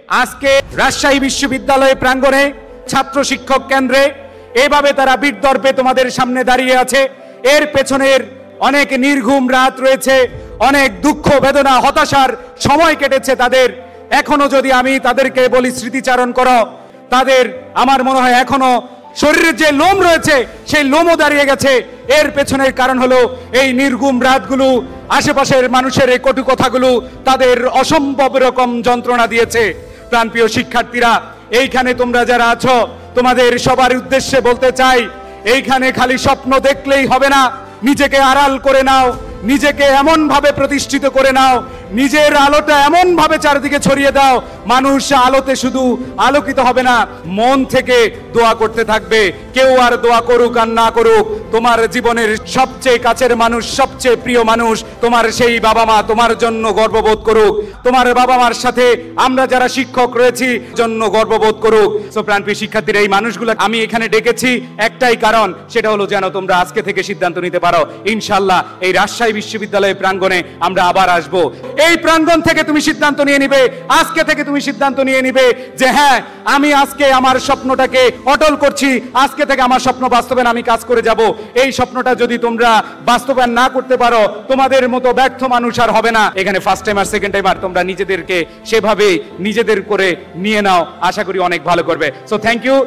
আজকে রাজশাহী বিশ্ববিদ্যালয় প্রাঙ্গণে ছাত্র শিক্ষক কেন্দ্রে এভাবে তারা বিদ্যর্পে তোমাদের সামনে দাঁড়িয়ে আছে। এর পেছনের অনেক নির্ঘুম রাত রয়েছে, অনেক দুঃখ বেদনা হতাশার সময় কেটেছে তাদের। এখনো যদি আমি তাদেরকে বলি স্মৃতিচারণ করো, তাদের আমার মনে হয় এখনো শরীরের যে লোম রয়েছে সেই লোমও দাঁড়িয়ে গেছে। এর পেছনের কারণ হলো এই নির্ঘুম রাতগুলো, আশেপাশের মানুষের এই কটু কথাগুলো তাদের অসম্ভব রকম যন্ত্রণা দিয়েছে। প্রাণপ্রিয় শিক্ষার্থীরা, এইখানে তোমরা যারা আছো, তোমাদের সবার উদ্দেশ্যে বলতে চাই, এইখানে খালি স্বপ্ন দেখলেই হবে না। নিজেকে আড়াল করে নাও, নিজেকে এমন ভাবে প্রতিষ্ঠিত করে নাও, নিজের আলোটা এমন ভাবে চারিদিকে ছড়িয়ে দাও, মানুষ আলোতে শুধু আলোকিত হবে না, মন থেকে দোয়া করতে থাকবে। কেউ আর দোয়া করুক আর না করুক, তোমার জীবনের সবচেয়ে কাছের মানুষ, সবচেয়ে প্রিয় মানুষ, তোমার সেই বাবা মা তোমার জন্য গর্ববোধ করুক। তোমার বাবা মার সাথে আমরা যারা শিক্ষক রয়েছি জন্য গর্ববোধ করুক। সো প্রাণপ্রিয় শিক্ষার্থীরা, এই মানুষগুলো আমি এখানে ডেকেছি একটাই কারণ, সেটা হলো যেন তোমরা আজকে থেকে সিদ্ধান্ত নিতে পারো, ইনশাআল্লাহ এই রাজশাহী বিশ্ববিদ্যালয়ের প্রাঙ্গণে আমরা আবার আসব। এই প্রাঙ্গণ থেকে তুমি সিদ্ধান্ত নিয়ে নিবে, আজকে থেকে তুমি সিদ্ধান্ত নিয়ে নিবে যে হ্যাঁ, আমি আজকে আমার স্বপ্নটাকে অটল করছি, আজকে থেকে আমার স্বপ্ন বাস্তবায়ন আমি কাজ করে যাব। এই স্বপ্নটা যদি তোমরা বাস্তবায়ন না করতে পারো, তোমাদের মতো ব্যর্থ মানুষ আর হবে না। এখানে ফার্স্ট টাইমার সেকেন্ড টাইমার তোমরা নিজেদেরকে সেভাবে নিজেদের করে নিয়ে নাও, আশা করি অনেক ভালো করবে। So thank you.